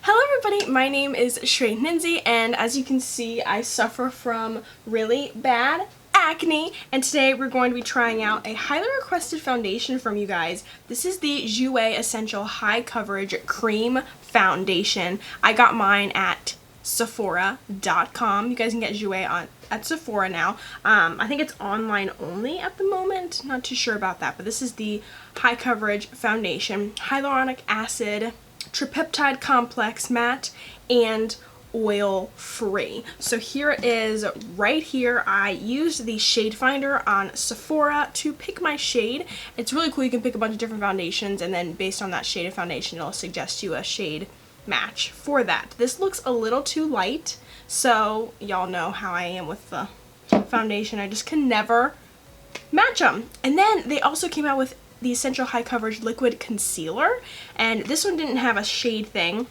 Hello everybody, my name is Shweihninzy, and as you can see, I suffer from really bad acne, and today we're going to be trying out a highly requested foundation from you guys. This is the Jouer Essential High Coverage Cream Foundation. I got mine at Sephora.com. You guys can get Jouer at Sephora now. I think it's online only at the moment. Not too sure about that, but this is the high coverage foundation. Hyaluronic acid, tripeptide complex, matte, and oil free. So here it is right here. I used the shade finder on Sephora to pick my shade. It's really cool. You can pick a bunch of different foundations, and then based on that shade of foundation, it'll suggest you a shade match for that. This looks a little too light, so y'all know how I am with the foundation. I just can never match them. And then they also came out with the Essential High Coverage Liquid Concealer, and this one didn't have a shade thing.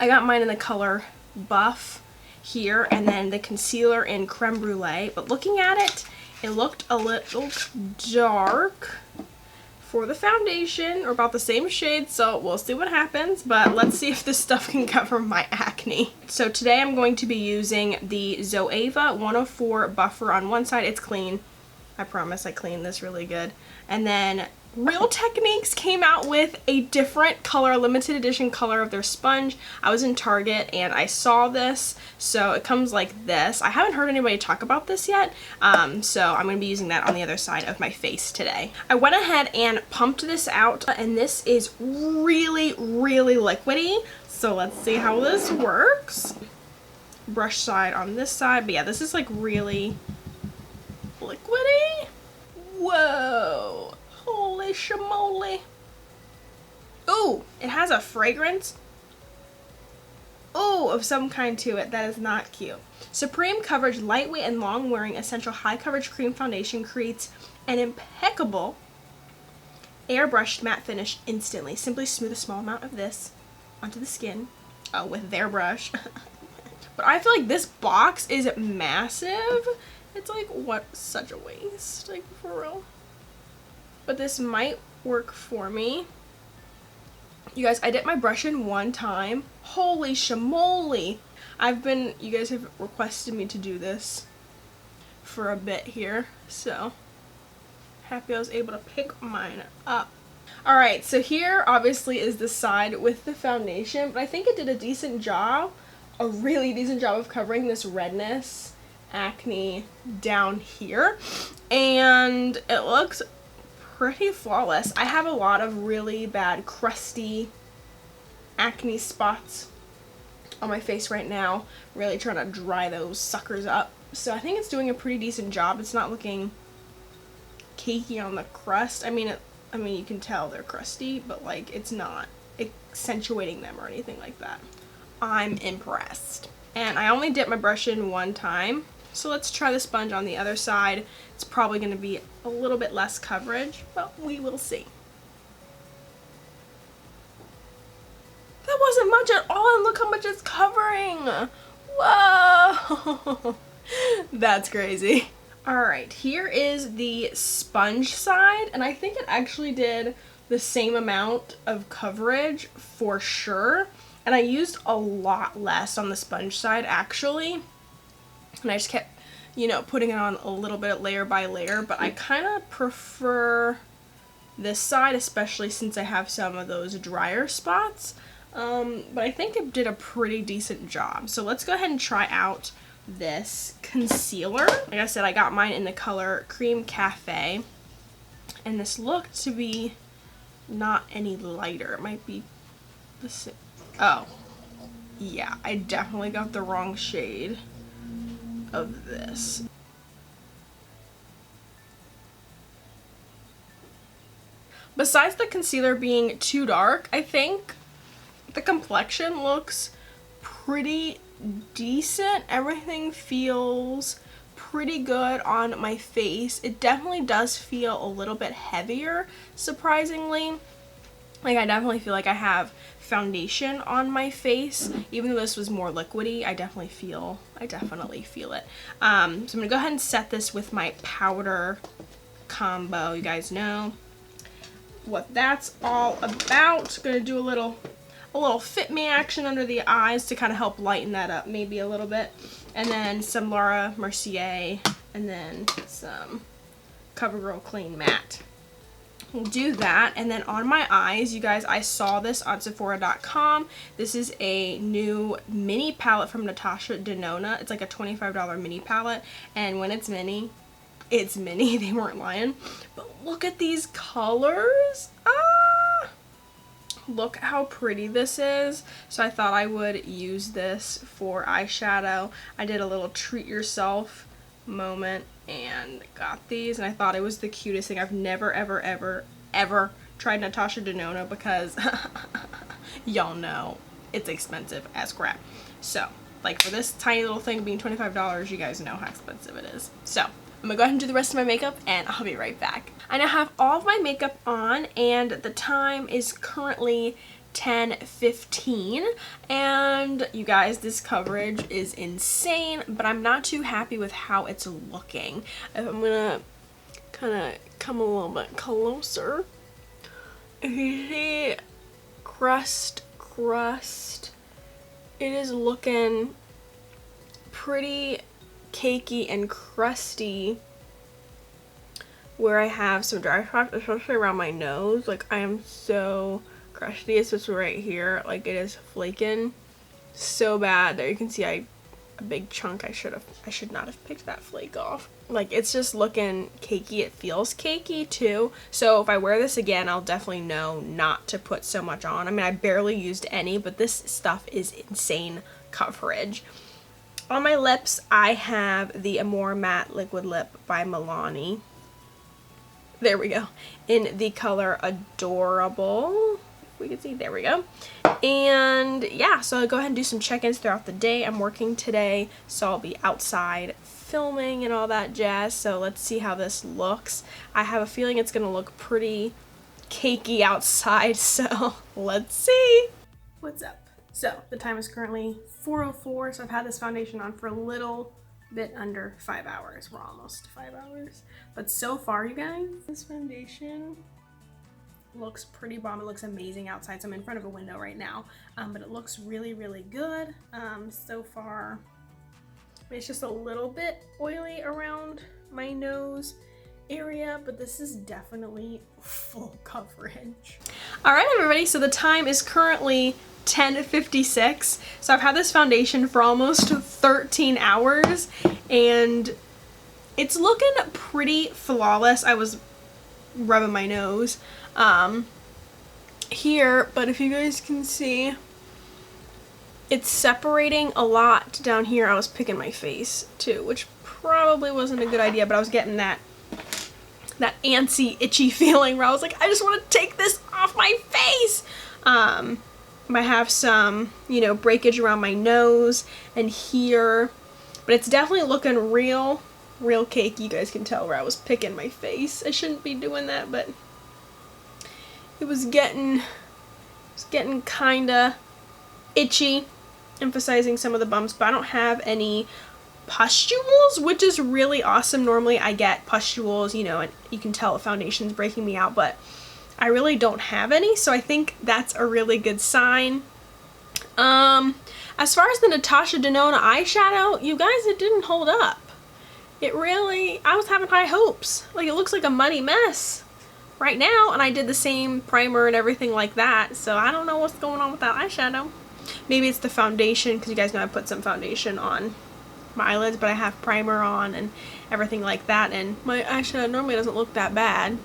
I got mine in the color Buff here, and then the concealer in Creme Brulee, but looking at it, it looked a little dark for the foundation, or about the same shade, so we'll see what happens, but let's see if this stuff can cover my acne. So today I'm going to be using the Zoeva 104 buffer on one side. It's clean. I promise I cleaned this really good. And then Real Techniques came out with a different color, limited edition color of their sponge. I was in Target and I saw this, so it comes like this. I haven't heard anybody talk about this yet, so I'm going to be using that on the other side of my face today. I went ahead and pumped this out, and this is really, really liquidy, so let's see how this works. Brush side on this side, but yeah, this is like really liquidy. Whoa. Holy shamoly. Ooh, it has a fragrance. Ooh, of some kind to it. That is not cute. Supreme Coverage Lightweight and Long Wearing Essential High Coverage Cream Foundation creates an impeccable airbrushed matte finish instantly. Simply smooth a small amount of this onto the skin with their brush. But I feel like this box is massive. It's like, what, such a waste, like, for real. But this might work for me. You guys, I dipped my brush in one time. Holy shamoly. You guys have requested me to do this for a bit here, so happy I was able to pick mine up. Alright, so here obviously is the side with the foundation, but I think it did a decent job, a really decent job of covering this redness, acne down here, and it looks pretty flawless. I have a lot of really bad crusty acne spots on my face right now, really trying to dry those suckers up, so I think it's doing a pretty decent job. It's not looking cakey on the crust. I mean you can tell they're crusty, but like it's not accentuating them or anything like that. I'm impressed. And I only dipped my brush in one time, so let's try the sponge on the other side. It's probably going to be a little bit less coverage, but we will see. That wasn't much at all, and look how much it's covering. Whoa! That's crazy. Alright, here is the sponge side, and I think it actually did the same amount of coverage for sure. And I used a lot less on the sponge side, actually. And I just kept, putting it on a little bit layer by layer. But I kind of prefer this side, especially since I have some of those drier spots. But I think it did a pretty decent job. So let's go ahead and try out this concealer. Like I said, I got mine in the color Cream Cafe. And this looked to be not any lighter. It might be the same. Oh, yeah, I definitely got the wrong shade of this. Besides the concealer being too dark, I think the complexion looks pretty decent. Everything feels pretty good on my face. It definitely does feel a little bit heavier, surprisingly. Like, I definitely feel like I have foundation on my face. Even though this was more liquidy, I definitely feel it. So I'm gonna go ahead and set this with my powder combo. You guys know what that's all about. Gonna do a little a little Fit Me action under the eyes to kind of help lighten that up maybe a little bit. And then some Laura Mercier, and then some CoverGirl Clean Matte. We'll do that. And then on my eyes, you guys, I saw this on Sephora.com. This is a new mini palette from Natasha Denona. It's like a $25 mini palette, and when it's mini, it's mini. They weren't lying. But look at these colors. Ah! Look how pretty this is. So I thought I would use this for eyeshadow. I did a little treat yourself moment and got these, and I thought it was the cutest thing. I've never ever tried Natasha Denona because y'all know it's expensive as crap. So like for this tiny little thing being $25, you guys know how expensive it is. So I'm gonna go ahead and do the rest of my makeup, and I'll be right back. I now have all of my makeup on, and the time is currently 10:15, and you guys, this coverage is insane, but I'm not too happy with how it's looking. I'm gonna kind of come a little bit closer. If you see crust, it is looking pretty cakey and crusty where I have some dry spots, especially around my nose. Like, I am so crusty, especially right here. Like, it is flaking so bad. There you can see a big chunk. I should not have picked that flake off. Like, it's just looking cakey. It feels cakey too. So if I wear this again, I'll definitely know not to put so much on. I mean, I barely used any, but this stuff is insane coverage. On my lips, I have the Amore Matte Liquid Lip by Milani. There we go. In the color Adorable. If we can see, there we go. And yeah, so I'll go ahead and do some check-ins throughout the day. I'm working today, so I'll be outside filming and all that jazz. So let's see how this looks. I have a feeling it's gonna look pretty cakey outside, so let's see. What's up? So the time is currently 4:04, so I've had this foundation on for a little bit under 5 hours. We're almost 5 hours. But so far, you guys, this foundation looks pretty bomb. It looks amazing outside. So I'm in front of a window right now, but it looks really, really good so far. It's just a little bit oily around my nose area, but this is definitely full coverage. All right, everybody, so the time is currently 10:56. So I've had this foundation for almost 13 hours, and it's looking pretty flawless. I was rubbing my nose here, but if you guys can see, it's separating a lot down here. I was picking my face too, which probably wasn't a good idea, but I was getting that antsy, itchy feeling where I was like, I just want to take this off my face. I have some, you know, breakage around my nose and here, but it's definitely looking real cakey. You guys can tell where I was picking my face. I shouldn't be doing that, but it was getting kinda itchy, emphasizing some of the bumps, but I don't have any pustules, which is really awesome. Normally I get pustules, you know, and you can tell the foundation's breaking me out, but I really don't have any, so I think that's a really good sign. As far as the Natasha Denona eyeshadow, you guys, it didn't hold up. It really, I was having high hopes. Like, it looks like a muddy mess right now, and I did the same primer and everything like that, so I don't know what's going on with that eyeshadow. Maybe it's the foundation, because you guys know I put some foundation on my eyelids, but I have primer on and everything like that, and my eyeshadow normally doesn't look that bad.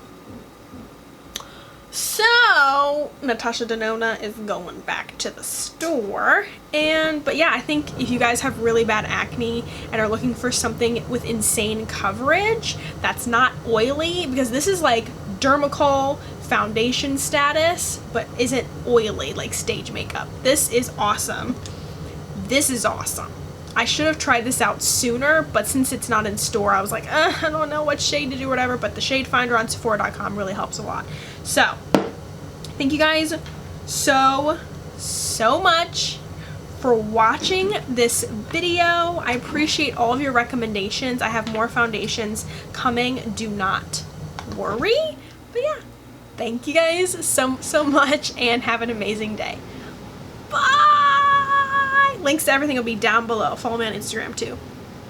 So Natasha Denona is going back to the store, but yeah, I think if you guys have really bad acne and are looking for something with insane coverage that's not oily, because this is like Dermacol foundation status but isn't oily like stage makeup. This is awesome. This is awesome. I should have tried this out sooner, but since it's not in store, I was like, I don't know what shade to do or whatever, but the shade finder on Sephora.com really helps a lot. So, thank you guys so much for watching this video. I appreciate all of your recommendations. I have more foundations coming, do not worry. But yeah, thank you guys so much, and have an amazing day. Links to everything will be down below. Follow me on Instagram too.